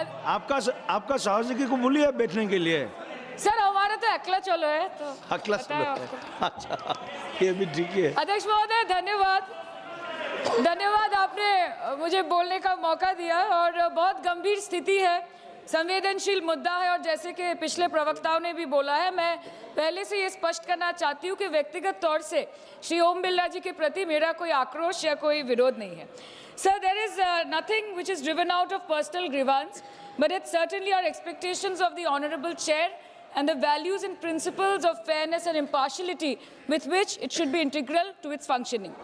आपका सहयोगी को बोलिए बैठने के लिए। सर हमारा तो अकेला चलो है तो अकेला पता है चलो है। आपको। अच्छा, ये भी ठीक है। अध्यक्ष महोदय धन्यवाद आपने मुझे बोलने का मौका दिया। और बहुत गंभीर स्थिति है, संवेदनशील मुद्दा है, और जैसे कि पिछले प्रवक्ताओं ने भी बोला है, मैं पहले से ये स्पष्ट करना चाहती हूँ कि व्यक्तिगत तौर से श्री ओम बिरला जी के प्रति मेरा कोई आक्रोश या कोई विरोध नहीं है। Sir, there is nothing which is driven out of personal grievance, but it's certainly our expectations of the honorable chair and the values and principles of fairness and impartiality with which it should be integral to its functioning.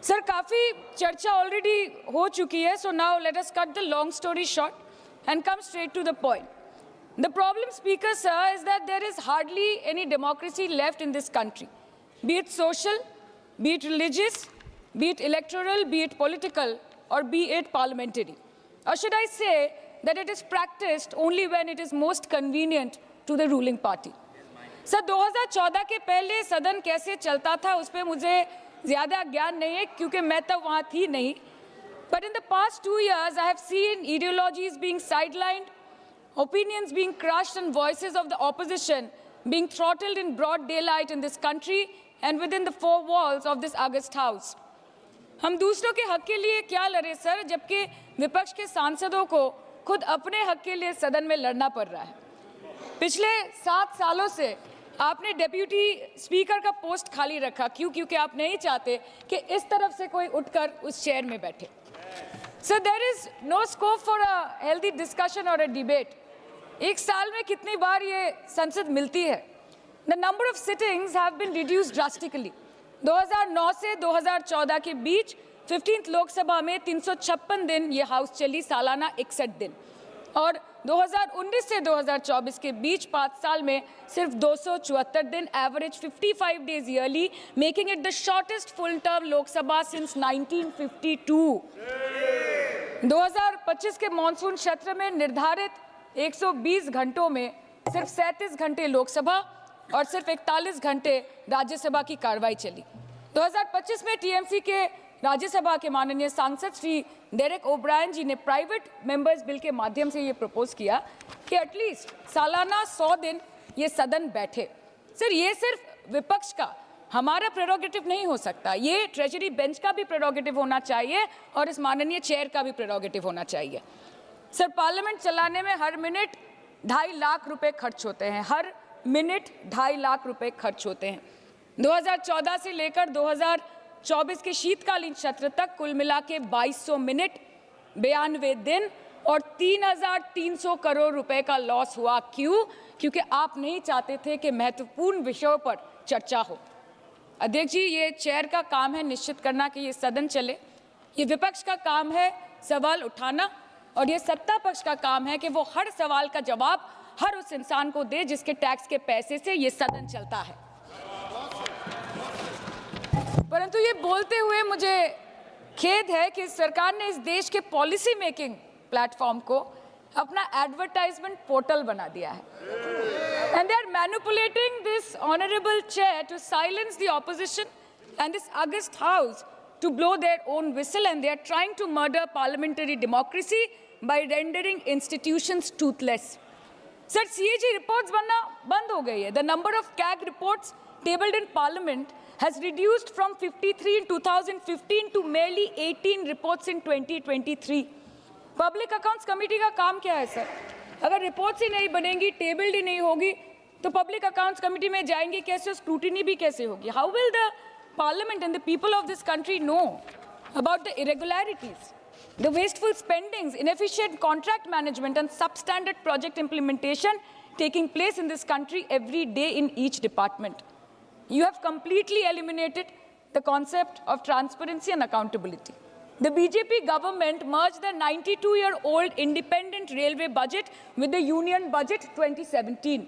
Sir, काफ़ी चर्चा already हो चुकी है, so now let us cut the long story short and come straight to the point. The problem, Speaker, sir, is that there is hardly any democracy left in this country, be it social, be it religious, be it electoral, be it political, or be it parliamentary. Or should I say that it is practiced only when it is most convenient to the ruling party. Sir, 2014 के पहले सदन कैसे चलता था उस पर मुझे ज़्यादा ज्ञान नहीं है क्योंकि मैं तब वहाँ थी नहीं. But in the past 2 years, I have seen ideologies being sidelined, opinions being crushed, and voices of the opposition being throttled in broad daylight in this country and within the four walls of this August House. हम दूसरों के हक के लिए क्या लड़े sir, जबकि विपक्ष के सांसदों को खुद अपने हक के लिए सदन में लड़ना पड़ रहा है. पिछले 7 सालों से आपने डेप्यूटी स्पीकर का पोस्ट खाली रखा. क्यों? क्योंकि आप नहीं चाहते कि इस तरफ से कोई उठकर उस चेयर में बैठे. Sir, there is no scope for a healthy discussion और अ डिबेट. एक साल में कितनी बार ये संसद मिलती है? The number of sittings have been reduced drastically. 2009 से 2014 के बीच 15th लोकसभा में 356 दिन ये हाउस चली, सालाना 61 दिन. और 2019 से 2024 के बीच 5 साल में सिर्फ 274 दिन, average 55 days yearly, making it the shortest full term Lok Sabha since 1952. 2025 के मॉनसून सत्र में निर्धारित 120 घंटों में सिर्फ 37 घंटे लोकसभा और सिर्फ 41 घंटे राज्यसभा की कार्रवाई चली. 2025 में टीएमसी के राज्यसभा के माननीय सांसद श्री डेरेक ओब्रायन जी ने प्राइवेट मेंबर्स बिल के माध्यम से ये प्रपोज किया कि एटलीस्ट सालाना 100 दिन ये सदन बैठे. सर, ये सिर्फ विपक्ष का, हमारा प्रेरोगेटिव नहीं हो सकता. ये ट्रेजरी बेंच का भी प्रेरोगेटिव होना चाहिए और इस माननीय चेयर का भी प्रेरोगेटिव होना चाहिए. सर, पार्लियामेंट चलाने में हर मिनट 2.5 लाख रुपए खर्च होते हैं. हर मिनट 2.5 लाख रुपए खर्च होते हैं. 2014 से लेकर 2024 के शीतकालीन सत्र तक कुल मिला के 2200 मिनट, 92 दिन और 3,300 करोड़ रुपए का लॉस हुआ. क्यों? क्योंकि आप नहीं चाहते थे कि महत्वपूर्ण विषयों पर चर्चा हो. अध्यक्ष जी, ये चेयर का काम है निश्चित करना कि ये सदन चले. ये विपक्ष का काम है सवाल उठाना, और ये सत्ता पक्ष का काम है कि वो हर सवाल का जवाब हर उस इंसान को दे जिसके टैक्स के पैसे से ये सदन चलता है. परंतु ये बोलते हुए मुझे खेद है कि सरकार ने इस देश के पॉलिसी मेकिंग प्लेटफॉर्म को अपना एडवर्टाइजमेंट पोर्टल बना दिया है. And they are manipulating this honourable chair to silence the opposition and this august house to blow their own whistle, and they are trying to murder parliamentary democracy by rendering institutions toothless. Sir, CAG reports बनना बंद हो गई है. The number of CAG reports tabled in Parliament has reduced from 53 in 2015 to merely 18 reports in 2023. Public Accounts Committee का काम क्या है sir? अगर रिपोर्ट्स ही नहीं बनेंगी, टेबल्ड ही नहीं होगी, तो पब्लिक अकाउंट्स कमेटी में जाएंगे कैसे, स्क्रूटिनी भी कैसे होगी? How will the Parliament and the people of this country know about the irregularities, the wasteful spendings, inefficient contract management, and substandard project implementation taking place in this country every day in each department? You have completely eliminated the concept of transparency and accountability. The BJP government merged the 92-year-old independent railway budget with the union budget 2017.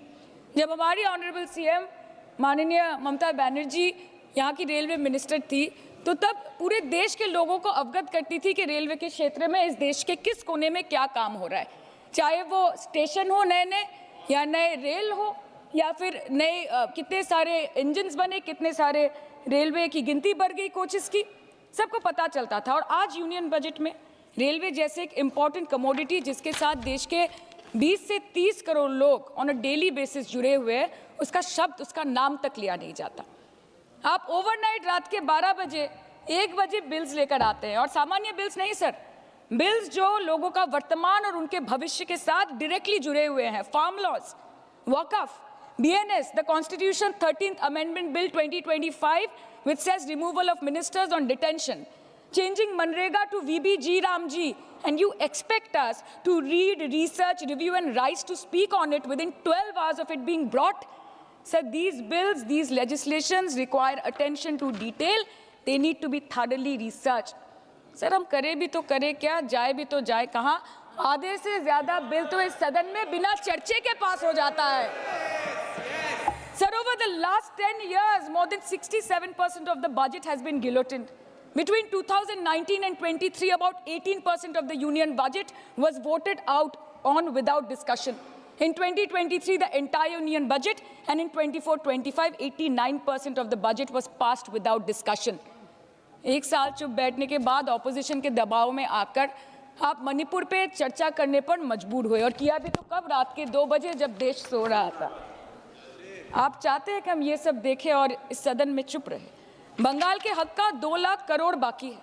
जब हमारी honourable CM माननीय ममता बनर्जी यहाँ की railway minister थी, तो तब पूरे देश के लोगों को अवगत करती थी कि रेलवे के क्षेत्र में इस देश के किस कोने में क्या काम हो रहा है. चाहे वो स्टेशन हो नए नए, या नए रेल हो, या फिर नए कितने सारे इंजन्स बने, कितने सारे रेलवे की गिनती बढ़ गई कोचेस की, सबको पता चलता था. और आज यूनियन बजट में रेलवे जैसे एक इम्पॉर्टेंट कमोडिटी जिसके साथ देश के 20 से 30 करोड़ लोग ऑन अ डेली बेसिस जुड़े हुए हैं, उसका शब्द, उसका नाम तक लिया नहीं जाता। आप ओवरनाइट रात के 12 बजे 1 बजे बिल्स लेकर आते हैं, और सामान्य बिल्स नहीं सर, बिल्स जो लोगों का वर्तमान और उनके भविष्य के साथ डायरेक्टली जुड़े हुए हैं। फार्म लॉज, वक़फ़, BNS, the Constitution 13th Amendment Bill 2025, which says removal of ministers on detention, changing Manrega to VBG Ramji, and you expect us to read, research, review and rise to speak on it within 12 hours of it being brought? Sir, these bills, these legislations require attention to detail. They need to be thoroughly researched. Sir हम करें भी तो करें क्या, जाए भी तो जाए कहाँ? आधे से ज्यादा बिल तो इस सदन में बिना चर्चे के पास हो जाता है। Sir, over the last 10 years, more than 67% of the budget has been guillotined. Between 2019 and 23, about 18% of the union budget was voted out on without discussion. In 2023, the entire union budget, and in 24-25, 89% of the budget was passed without discussion. एक साल चुप बैठने के बाद opposition के दबाव में आकर आप मणिपुर पे चर्चा करने पर मजबूर हुए, और किया भी तो कब? रात के 2 बजे जब देश सो रहा था। आप चाहते हैं कि हम ये सब देखें और इस सदन में चुप रहे। बंगाल के हक का 2 लाख करोड़ बाकी है।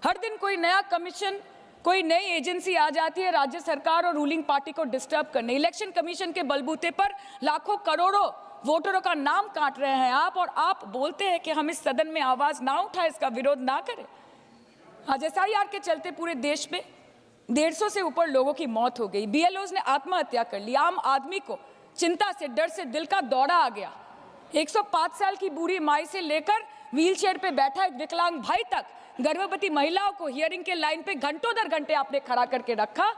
हर दिन कोई नया कमीशन, कोई नई एजेंसी आ जाती है राज्य सरकार और रूलिंग पार्टी को डिस्टर्ब करने। इलेक्शन कमीशन के बलबूते पर लाखों करोड़ों वोटरों का नाम काट रहे हैं आप, और आप बोलते हैं कि हम इस सदन में आवाज ना उठाएं, इसका विरोध ना करें। आज SIR के चलते पूरे देश में 150 से ऊपर लोगों की मौत हो गई। BLOs ने आत्महत्या कर ली। आम आदमी को चिंता से, डर से दिल का दौरा आ गया। 105 साल की बूढ़ी माई से लेकर व्हीलचेयर पे बैठा एक विकलांग भाई तक, गर्भवती महिलाओं को हियरिंग के लाइन पे घंटों दर घंटे आपने खड़ा करके रखा।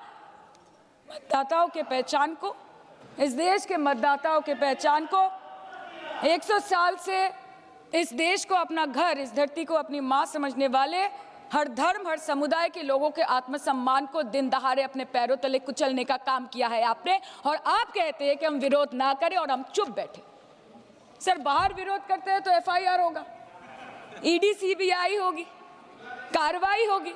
मतदाताओं के पहचान को, इस देश के मतदाताओं के पहचान को, 100 साल से इस देश को अपना घर, इस धरती को अपनी माँ समझने वाले हर धर्म, हर समुदाय के लोगों के आत्मसम्मान को दिन दहाड़े अपने पैरों तले कुचलने का काम किया है आपने, और आप कहते हैं कि हम विरोध ना करें और हम चुप बैठे। सर, बाहर विरोध करते हैं तो FIR होगा, ED CBI होगी, कार्रवाई होगी,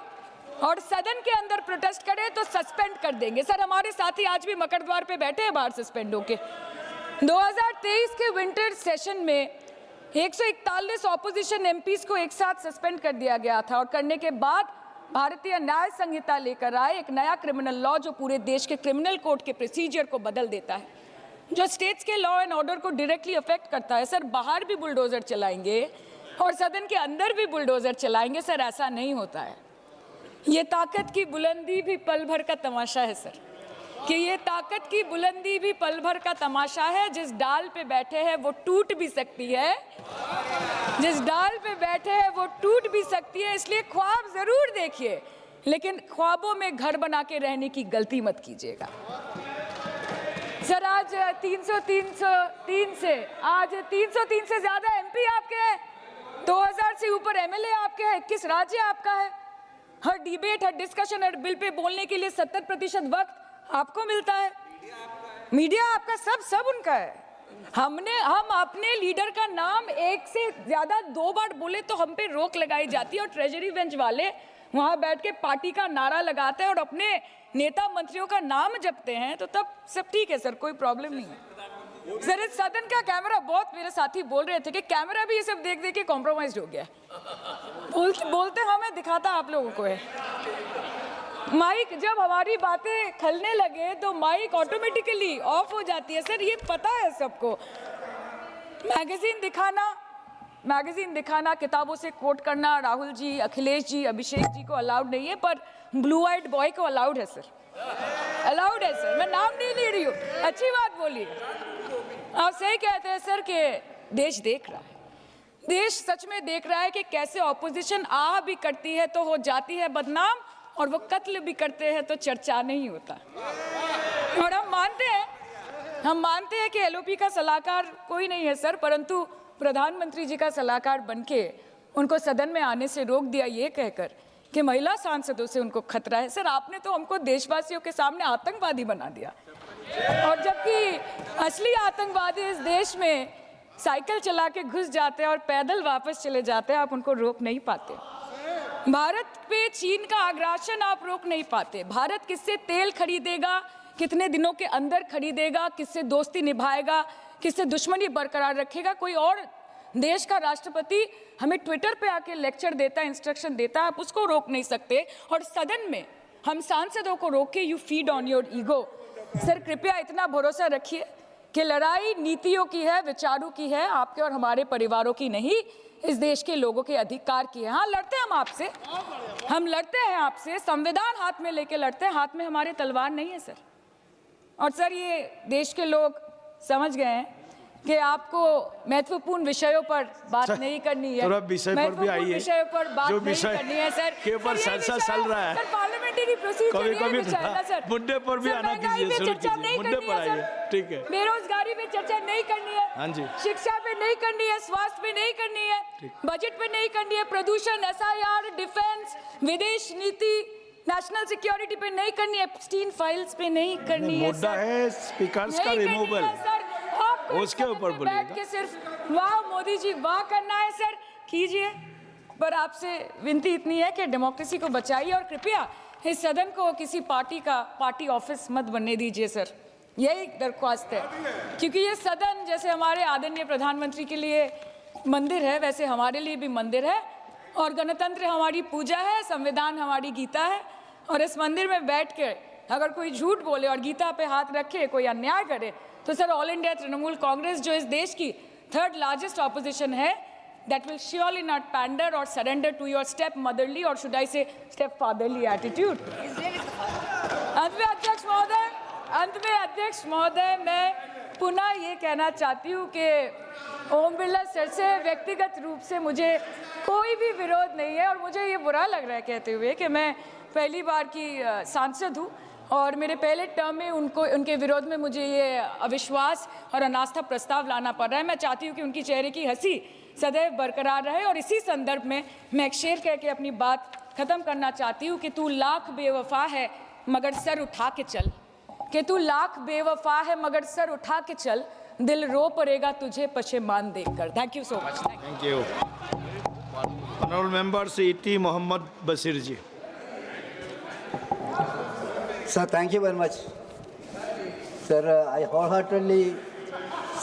और सदन के अंदर प्रोटेस्ट करें तो सस्पेंड कर देंगे। सर, हमारे साथी आज भी मकरद्वार पे बैठे हैं बाहर सस्पेंड होके। 2023 के विंटर सेशन में 141 ऑपोजिशन MPs को एक साथ सस्पेंड कर दिया गया था, और करने के बाद भारतीय न्याय संहिता लेकर आए एक नया क्रिमिनल लॉ जो पूरे देश के क्रिमिनल कोड के प्रोसीजर को बदल देता है, जो स्टेट्स के लॉ एंड ऑर्डर को डायरेक्टली अफेक्ट करता है। सर, बाहर भी बुलडोजर चलाएंगे और सदन के अंदर भी बुलडोजर चलाएंगे। सर, ऐसा नहीं होता है। ये ताकत की बुलंदी भी पल भर का तमाशा है सर, कि ये ताकत की बुलंदी भी पल भर का तमाशा है। जिस डाल पे बैठे हैं वो टूट भी सकती है, जिस डाल पे बैठे हैं वो टूट भी सकती है। इसलिए ख्वाब जरूर देखिए, लेकिन ख्वाबों में घर बना के रहने की गलती मत कीजिएगा। सर, आज 303 से ज्यादा MP आपके हैं, 2000 से ऊपर MLA आपके हैं, 21 राज्य आपका है। हर डिबेट, हर डिस्कशन, हर बिल पे बोलने के लिए 70% वक्त आपको मिलता है। मीडिया आपका, सब उनका है। हम अपने लीडर का नाम एक से ज्यादा 2 बार बोले तो हम पे रोक लगाई जाती है, और ट्रेजरी बेंच वाले वहां बैठ के पार्टी का नारा लगाते हैं और अपने नेता मंत्रियों का नाम जपते हैं, तो तब सब ठीक है सर, कोई प्रॉब्लम नहीं है। सर, इस सदन का कैमरा, बहुत मेरे साथी बोल रहे थे कि कैमरा भी ये सब देख देख के कॉम्प्रोमाइज हो गया। बोलते हमें, दिखाता आप लोगों को है। माइक जब हमारी बातें खलने लगे तो माइक ऑटोमेटिकली ऑफ हो जाती है। सर, ये पता है सबको। मैगजीन दिखाना, किताबों से कोट करना राहुल जी, अखिलेश जी, अभिषेक जी को अलाउड नहीं है, पर ब्लू आइड बॉय को अलाउड है सर, अलाउड है सर। मैं नाम नहीं ले रही हूँ, अच्छी बात बोलिए। आप सही कहते हैं सर कि देश देख रहा है, देश सच में देख रहा है कि कैसे ऑपोजिशन आ भी करती है तो हो जाती है बदनाम, और वो कत्ल भी करते हैं तो चर्चा नहीं होता। और हम मानते हैं कि LOP का सलाहकार कोई नहीं है सर, परंतु प्रधानमंत्री जी का सलाहकार बनके उनको सदन में आने से रोक दिया ये कहकर कि महिला सांसदों से उनको खतरा है। सर, आपने तो हमको देशवासियों के सामने आतंकवादी बना दिया, और जबकि असली आतंकवादी इस देश में साइकिल चला के घुस जाते हैं और पैदल वापस चले जाते हैं, आप उनको रोक नहीं पाते। भारत पे चीन का आग्रासन आप रोक नहीं पाते। भारत किससे तेल खरीदेगा, कितने दिनों के अंदर खरीदेगा, किससे दोस्ती निभाएगा, किससे दुश्मनी बरकरार रखेगा, कोई और देश का राष्ट्रपति हमें ट्विटर पे आके लेक्चर देता है, इंस्ट्रक्शन देता है, आप उसको रोक नहीं सकते। और सदन में हम सांसदों को रोक के you feed on your ego. Sir कृपया इतना भरोसा रखिए कि लड़ाई नीतियों की है, विचारों की है, आपके और हमारे परिवारों की नहीं, इस देश के लोगों के अधिकार की है। हाँ लड़ते हैं हम आपसे, हम लड़ते हैं आपसे, संविधान हाथ में लेके लड़ते हैं, हाथ में हमारे तलवार नहीं है सर। और सर ये देश के लोग समझ गए हैं कि आपको महत्वपूर्ण विषयों पर बात नहीं करनी है, थोड़ा विषय पर भी आइए, विषयों पर बात जो नहीं विषय करनी है सर के ऊपर चर्चा चल रहा है, सर पार्लियामेंट्री प्रोसीजर कभी ये विषय है ना सर। मुद्दे पर भी आना कीजिए, शुरू कीजिए, मुद्दे पर आइए, ठीक है। बेरोजगारी पे चर्चा नहीं करनी है, हाँ जी, शिक्षा पे नहीं करनी है, स्वास्थ्य पे नहीं करनी है, बजट पे नहीं करनी है, प्रदूषण, SIR, डिफेंस, विदेश नीति, नेशनल सिक्योरिटी पे नहीं करनी है, एप्स्टीन फाइल्स पे नहीं करनी है। मुद्दा है स्पीकर्स का रिमूवल, उसके ऊपर बोलिएगा। के सिर्फ वाह मोदी जी वाह करना है सर, कीजिए, पर आपसे विनती इतनी है कि डेमोक्रेसी को बचाइए और कृपया इस सदन को किसी पार्टी ऑफिस मत बनने दीजिए सर, यही दरख्वास्त है। क्योंकि ये सदन जैसे हमारे आदरणीय प्रधानमंत्री के लिए मंदिर है, वैसे हमारे लिए भी मंदिर है, और गणतंत्र हमारी पूजा है, संविधान हमारी गीता है। और इस मंदिर में बैठ के अगर कोई झूठ बोले और गीता पे हाथ रखे, कोई अन्याय करे, तो sir all India Trinamool Congress जो इस देश की 3rd लार्जेस्ट ऑपोजिशन है, that will surely not pander or surrender to your step motherly or should I say step fatherly attitude. अंत में अध्यक्ष महोदय मैं पुनः ये कहना चाहती हूँ कि ओम बिरला सर से व्यक्तिगत रूप से मुझे कोई भी विरोध नहीं है, और मुझे ये बुरा लग रहा है कहते हुए कि मैं पहली बार की सांसद हूँ और मेरे पहले टर्म में उनके विरोध में मुझे ये अविश्वास और अनास्था प्रस्ताव लाना पड़ रहा है। मैं चाहती हूँ कि उनकी चेहरे की हंसी सदैव बरकरार रहे, और इसी संदर्भ में मैं एक शेर कह के अपनी बात खत्म करना चाहती हूँ कि तू लाख बेवफा है मगर सर उठा के चल, कि तू लाख बेवफा है मगर सर उठा के चल, दिल रो पड़ेगा तुझे पशेमान देखकर। Thank you so much. Thank you. Honourable members E.T. Mohammad Basheer ji. Sir, thank you very much. Sir, I wholeheartedly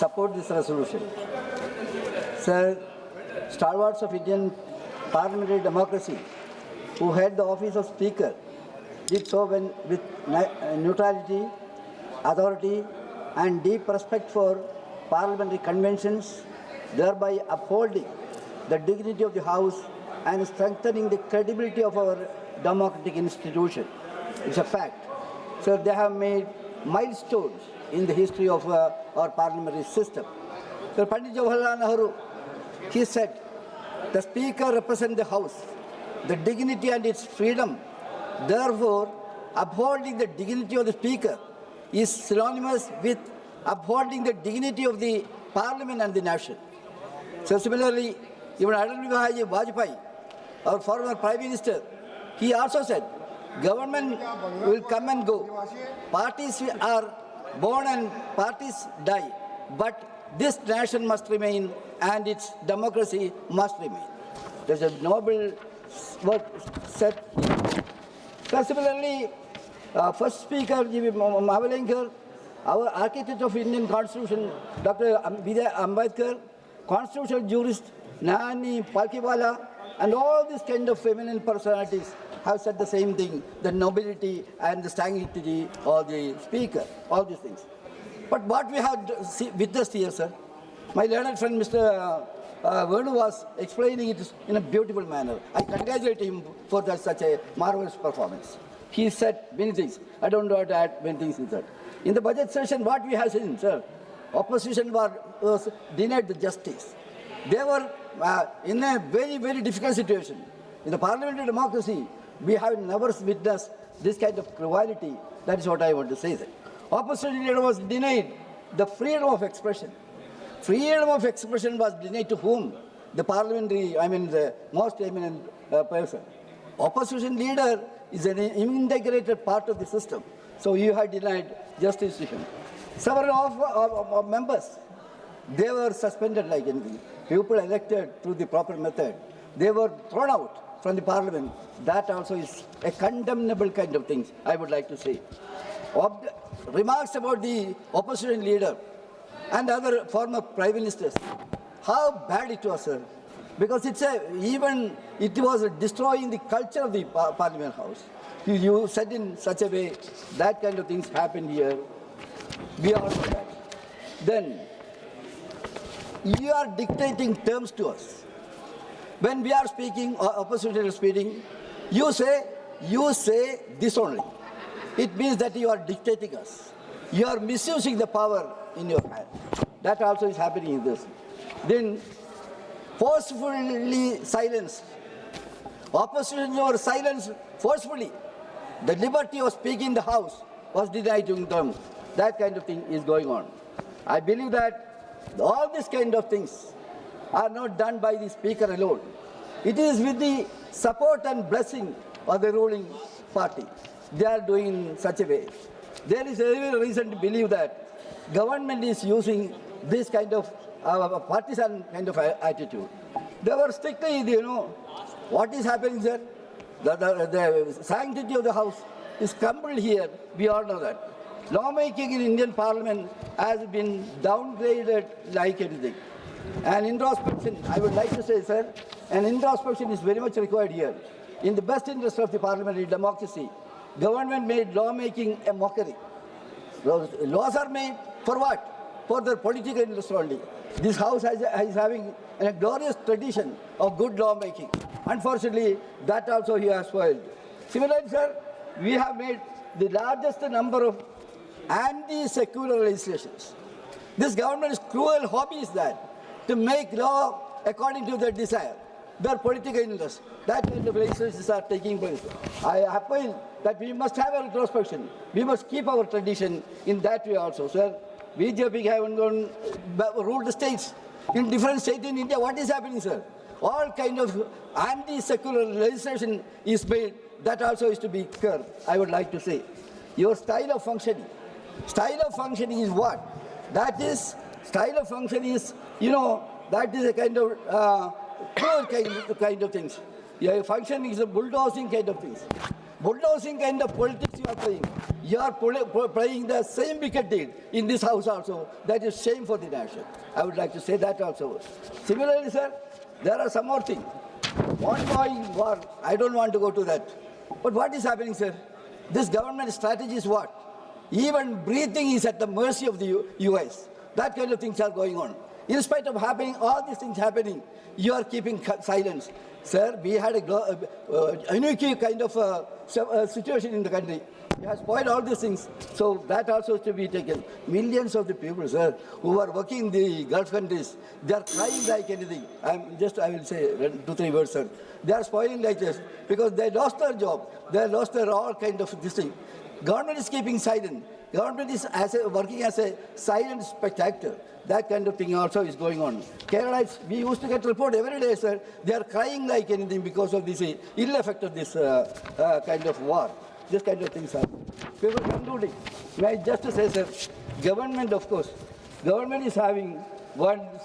support this resolution. Sir, stalwarts of Indian parliamentary democracy who held the office of Speaker did so with neutrality, authority, and deep respect for parliamentary conventions, thereby upholding the dignity of the House and strengthening the credibility of our democratic institution. It's a fact. So they have made milestones in the history of our parliamentary system. So Pandit Jawaharlal Nehru, he said, the Speaker represents the House, the dignity and its freedom. Therefore, upholding the dignity of the Speaker is synonymous with upholding the dignity of the Parliament and the nation. So similarly, even Atal Bihari Vajpayee, our former Prime Minister, he also said, government will come and go. Parties are born and parties die. But this nation must remain and its democracy must remain. There's a noble word said. So similarly, first speaker, G.V. Mahavalinkar, our architect of Indian Constitution, Dr. Vijay Ambedkar, constitutional jurist, Nani Palkiwala, and all these kind of feminine personalities have said the same thing, the nobility and the sanctity of the speaker, all these things. But what we have witnessed here, sir, my learned friend Mr. Venu was explaining it in a beautiful manner. I congratulate him for such a marvelous performance. He said many things. I don't know how to add many things in that. In the budget session, what we have seen, sir, opposition was denied the justice. They were in a very, very difficult situation. In the parliamentary democracy, we have never witnessed this kind of cruelty. That is what I want to say, sir. Opposition leader was denied the freedom of expression. Freedom of expression was denied to whom? The parliamentary, the most eminent person. Opposition leader is an integrated part of the system. So you have denied justice to him. Several of members, they were suspended like anything. People elected through the proper method, they were thrown out from the parliament, that also is a condemnable kind of thing, I would like to say. Remarks about the opposition leader and other former prime ministers, how bad it was, sir. Because it was destroying the culture of the Parliament House. You said in such a way, that kind of things happened here. We all know that. Then, you are dictating terms to us. When we are speaking, or opposition is speaking, you say this only. It means that you are dictating us. You are misusing the power in your hand. That also is happening in this. Then, forcefully silenced. Opposition were silenced forcefully. The liberty of speaking in the House was denied to them. That kind of thing is going on. I believe that all these kind of things are not done by the Speaker alone. It is with the support and blessing of the ruling party. They are doing in such a way. There is every reason to believe that government is using this kind of partisan kind of attitude. They were strictly, what is happening there? The sanctity of the House is crumbled here. We all know that. Lawmaking in Indian Parliament has been downgraded like anything. And introspection, I would like to say, sir, and introspection is very much required here. In the best interest of the parliamentary democracy, government made lawmaking a mockery. Laws are made for what? For their political interest only. This House is having a glorious tradition of good lawmaking. Unfortunately, that also he has spoiled. Similarly, sir, we have made the largest number of anti-secular legislations. This government's cruel hobby is that, to make law according to their desire, their political interest. That kind of legislations are taking place. I appeal that we must have a retrospection. We must keep our tradition in that way also, sir. BJP haven't gone ruled the states. In different states in India, what is happening, sir? All kind of anti-secular legislation is made. That also is to be curbed, I would like to say. Your style of functioning. Style of functioning is what? That is, style of functioning is, that is a kind of poor kind of things. Your functioning is a bulldozing kind of things. Bulldozing kind of politics you are playing. You are playing the same wicked deed in this House also. That is shame for the nation. I would like to say that also. Similarly, sir, there are some more things. Ongoing war, I don't want to go to that. But what is happening, sir? This government strategy is what? Even breathing is at the mercy of the US. That kind of things are going on. In spite of all these things happening, you are keeping silence. Sir, we had a unique kind of situation in the country. You have spoiled all these things. So that also is to be taken. Millions of the people, sir, who are working in the Gulf countries, they are crying like anything. I will say 2-3 words, sir. They are spoiling like this because they lost their job. They lost their all kind of this thing. Government is keeping silent. Government is working as a silent spectator. That kind of thing also is going on. Keralites, we used to get report every day, sir. They are crying like anything because of this ill effect of this kind of war. This kind of things are. People concluding. May I just say, sir, government, of course, government is having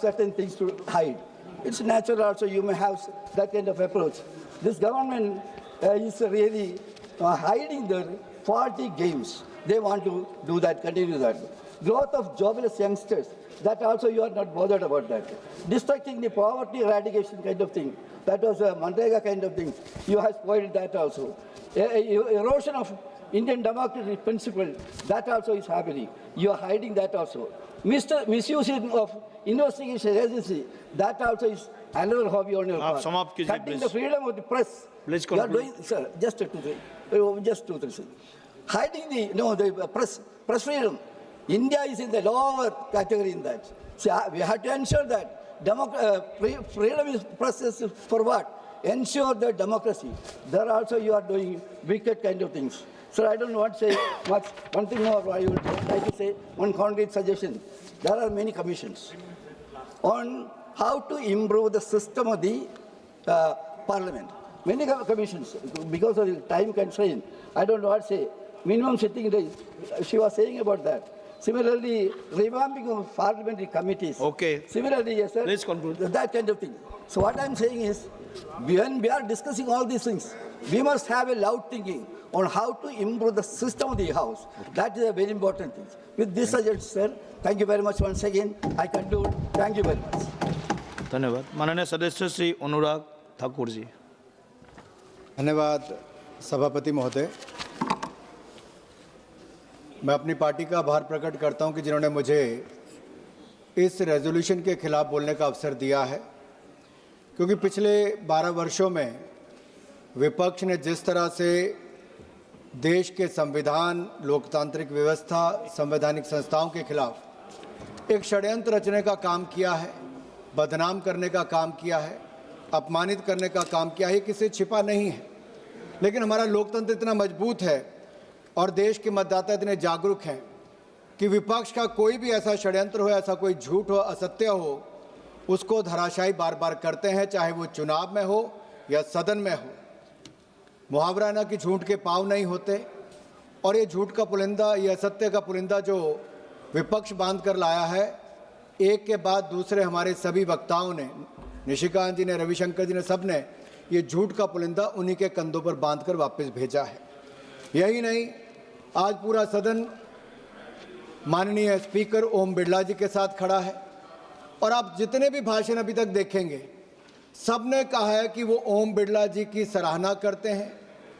certain things to hide. It's natural also you may have that kind of approach. This government is really hiding their faulty games. They want to do that, continue that. Growth of jobless youngsters, that also you are not bothered about that. Destructing the poverty eradication kind of thing, that was a Manrega kind of thing. You have spoiled that also. Erosion of Indian democratic principle, that also is happening. You are hiding that also. Misusing of investigation agency, that also is another hobby on your part. Cutting the freedom of the press. Please you are doing, sir, just 2-3. Hiding the press freedom. India is in the lower category in that. So we have to ensure that freedom is press is for what? Ensure the democracy. There also you are doing wicked kind of things. So I don't want to say much. One thing more I would like to say, one concrete suggestion. There are many commissions on how to improve the system of the parliament. Many commissions, because of the time constraint, I don't know what to say. Minimum sitting days, she was saying about that. Similarly, revamping of parliamentary committees. Okay. Similarly, yes, sir. Please conclude. That kind of thing. So what I'm saying is, when we are discussing all these things, we must have a loud thinking on how to improve the system of the House. That is a very important thing. With this suggestion, sir, thank you very much once again. I conclude. Thank you very much. धन्यवाद। माननीय सदस्य श्री अनुराग ठाकुर जी। धन्यवाद सभापति महोदय। मैं अपनी party का आभार प्रकट करता हूं कि जिन्होंने मुझे इस रेजोल्यूशन के खिलाफ बोलने का अवसर दिया है, क्योंकि पिछले 12 वर्षों में विपक्ष ने जिस तरह से देश के संविधान, लोकतांत्रिक व्यवस्था, संवैधानिक संस्थाओं के खिलाफ एक षड्यंत्र रचने का काम किया है, बदनाम करने का काम किया है, अपमानित करने का काम किया है, किसी छिपा नहीं है। लेकिन हमारा लोकतंत्र इतना मजबूत है और देश के मतदाता इतने जागरूक हैं कि विपक्ष का कोई भी ऐसा षड्यंत्र हो, ऐसा कोई झूठ हो, असत्य हो, उसको धराशायी बार बार करते हैं, चाहे वो चुनाव में हो या सदन में हो। मुहावरा ना कि झूठ के पाँव नहीं होते, और ये झूठ का पुलिंदा, ये असत्य का पुलिंदा जो विपक्ष बांध कर लाया है, एक के बाद दूसरे हमारे सभी वक्ताओं ने, निशिकांत जी ने, रविशंकर जी ने, सब ने ये झूठ का पुलिंदा उन्हीं के कंधों पर बांधकर वापस भेजा है। यही नहीं, आज पूरा सदन माननीय स्पीकर ओम बिरला जी के साथ खड़ा है, और आप जितने भी भाषण अभी तक देखेंगे, सब ने कहा है कि वो ओम बिरला जी की सराहना करते हैं,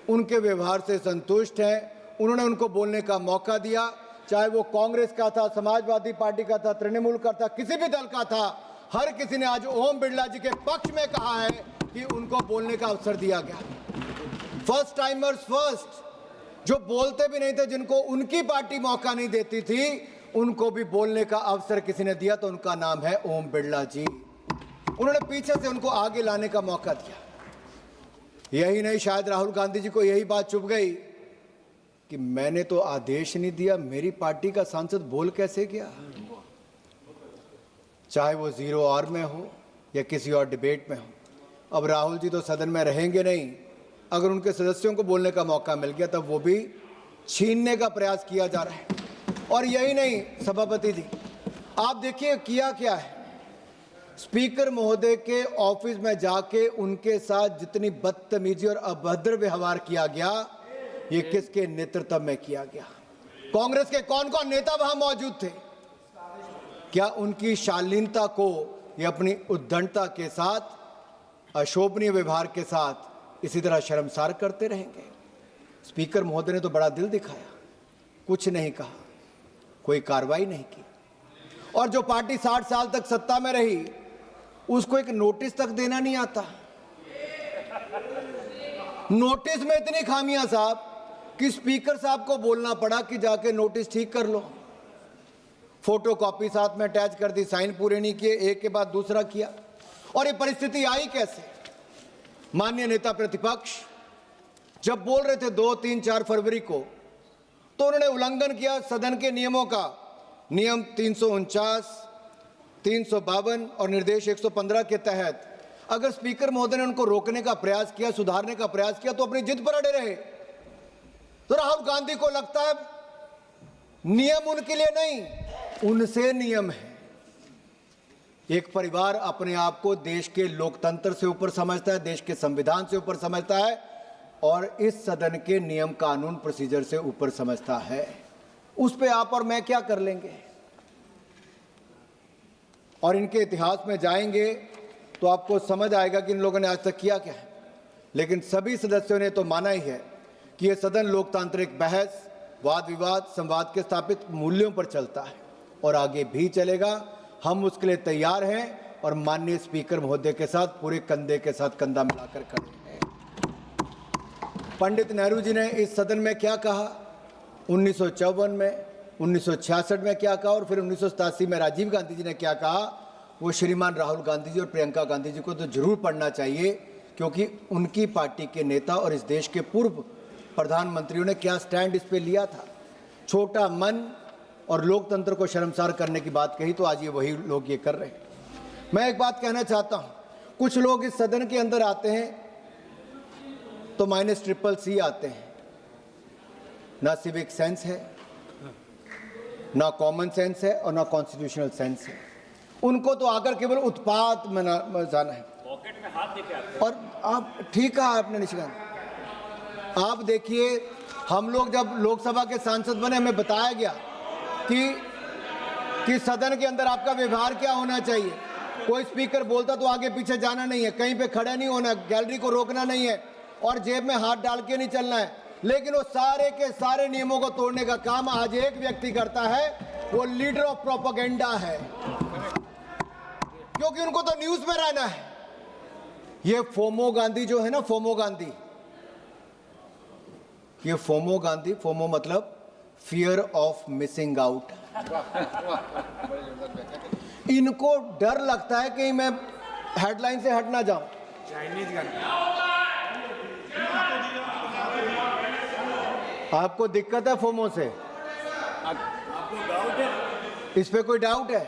उनके व्यवहार से संतुष्ट हैं, उन्होंने उनको बोलने का मौका दिया, चाहे वो कांग्रेस का था, समाजवादी पार्टी का था, तृणमूल का था, किसी भी दल का था, हर किसी ने आज ओम बिरला जी के पक्ष में कहा है कि उनको बोलने का अवसर दिया गया। फर्स्ट टाइमर्स फर्स्ट, जो बोलते भी नहीं थे, जिनको उनकी पार्टी मौका नहीं देती थी, उनको भी बोलने का अवसर किसी ने दिया, तो उनका नाम है ओम बिरला जी। उन्होंने पीछे से उनको आगे लाने का मौका दिया। यही नहीं, शायद राहुल गांधी जी को यही बात चुभ गई कि मैंने तो आदेश नहीं दिया, मेरी पार्टी का सांसद बोल कैसे गया। चाहे वो 0 आवर में हो या किसी और डिबेट में हो, अब राहुल जी तो सदन में रहेंगे नहीं, अगर उनके सदस्यों को बोलने का मौका मिल गया तब वो भी छीनने का प्रयास किया जा रहा है। और यही नहीं सभापति जी, आप देखिए किया क्या है, स्पीकर महोदय के ऑफिस में जाके उनके साथ जितनी बदतमीजी और अभद्र व्यवहार किया गया, ये किसके नेतृत्व में किया गया। कांग्रेस के कौन कौन नेता वहां मौजूद थे। क्या उनकी शालीनता को ये अपनी उद्दंडता के साथ, अशोभनीय व्यवहार के साथ इसी तरह शर्मसार करते रहेंगे। स्पीकर महोदय ने तो बड़ा दिल दिखाया, कुछ नहीं कहा, कोई कार्रवाई नहीं की। और जो पार्टी 60 साल तक सत्ता में रही, उसको एक नोटिस तक देना नहीं आता। नोटिस में इतनी खामियां साहब कि स्पीकर साहब को बोलना पड़ा कि जाके नोटिस ठीक कर लो। फोटो कॉपी साथ में अटैच कर दी, साइन पूरे नहीं किए, एक के बाद दूसरा किया। और ये परिस्थिति आई कैसे। माननीय नेता प्रतिपक्ष जब बोल रहे थे 2, 3, 4 फरवरी को, तो उन्होंने उल्लंघन किया सदन के नियमों का। नियम 349, 352 और निर्देश 115 के तहत अगर स्पीकर महोदय ने उनको रोकने का प्रयास किया, सुधारने का प्रयास किया, तो अपनी जिद पर अड़े रहे। तो राहुल गांधी को लगता है नियम उनके लिए नहीं, उनसे नियम है। एक परिवार अपने आप को देश के लोकतंत्र से ऊपर समझता है, देश के संविधान से ऊपर समझता है, और इस सदन के नियम कानून प्रोसीजर से ऊपर समझता है। उस पे आप और मैं क्या कर लेंगे। और इनके इतिहास में जाएंगे तो आपको समझ आएगा कि इन लोगों ने आज तक किया क्या है। लेकिन सभी सदस्यों ने तो माना ही है कि यह सदन लोकतांत्रिक बहस, वाद विवाद, संवाद के स्थापित मूल्यों पर चलता है और आगे भी चलेगा। हम उसके लिए तैयार हैं और माननीय स्पीकर महोदय के साथ पूरे कंधे के साथ कंधा मिलाकर खड़े हैं। पंडित नेहरू जी ने इस सदन में क्या कहा, 1954 में, 1966 में क्या कहा, और फिर 1987 में राजीव गांधी जी ने क्या कहा, वो श्रीमान राहुल गांधी जी और प्रियंका गांधी जी को तो जरूर पढ़ना चाहिए, क्योंकि उनकी पार्टी के नेता और इस देश के पूर्व प्रधानमंत्रियों ने क्या स्टैंड इस पे लिया था। छोटा मन और लोकतंत्र को शर्मसार करने की बात कही, तो आज ये वही लोग ये कर रहे हैं। मैं एक बात कहना चाहता हूं, कुछ लोग इस सदन के अंदर आते हैं तो -CCC आते हैं। ना सिविक सेंस है, ना कॉमन सेंस है और ना कॉन्स्टिट्यूशनल सेंस है। उनको तो आकर केवल उत्पात मचाना है। पॉकेट में हाथ देके आते हैं। और आप ठीक कहा आपने निशिकांत, आप देखिए हम लोग जब लोकसभा के सांसद बने हमें बताया गया कि सदन के अंदर आपका व्यवहार क्या होना चाहिए। कोई स्पीकर बोलता तो आगे पीछे जाना नहीं है, कहीं पे खड़ा नहीं होना, गैलरी को रोकना नहीं है और जेब में हाथ डाल के नहीं चलना है। लेकिन वो सारे के सारे नियमों को तोड़ने का काम आज एक व्यक्ति करता है, वो लीडर ऑफ प्रोपेगेंडा है, क्योंकि उनको तो न्यूज में रहना है। ये फोमो गांधी जो है ना, फोमो गांधी, ये फोमो गांधी, फोमो मतलब फियर ऑफ मिसिंग आउट। इनको डर लगता है कि मैं हेडलाइन से हट ना जाऊं। आपको दिक्कत है फोमो से? इस पे कोई डाउट है?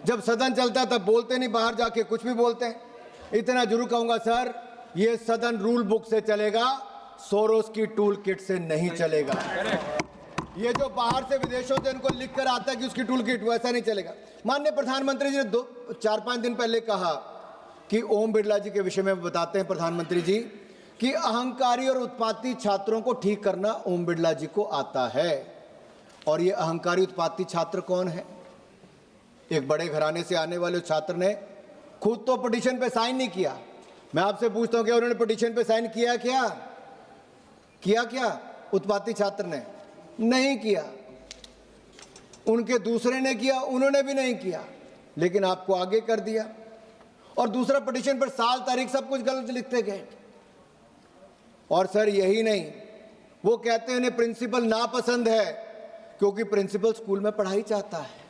जब सदन चलता है तब बोलते नहीं, बाहर जाके कुछ भी बोलते हैं। इतना जरूर कहूंगा सर, ये सदन रूल बुक से चलेगा, सोरोस की टूल किट से नहीं चलेगा। ये जो बाहर से विदेशों से इनको लिख कर आता है कि उसकी टूल किट, वैसा नहीं चलेगा। माननीय प्रधानमंत्री जी ने 4-5 दिन पहले कहा कि ओम बिरला जी के विषय में बताते हैं प्रधानमंत्री जी कि अहंकारी और उत्पाती छात्रों को ठीक करना ओम बिरला जी को आता है। और ये अहंकारी उत्पाती छात्र कौन है? एक बड़े घराने से आने वाले छात्र ने खुद तो पिटीशन पे साइन नहीं किया। मैं आपसे पूछता हूं कि उन्होंने पिटीशन पे साइन किया क्या? उत्पाती छात्र ने नहीं किया। उनके दूसरे ने किया, उन्होंने भी नहीं किया, लेकिन आपको आगे कर दिया। और दूसरा पिटीशन पर साल तारीख सब कुछ गलत लिखते गए। और सर यही नहीं, वो कहते हैं उन्हें प्रिंसिपल नापसंद है क्योंकि प्रिंसिपल स्कूल में पढ़ाई चाहता है।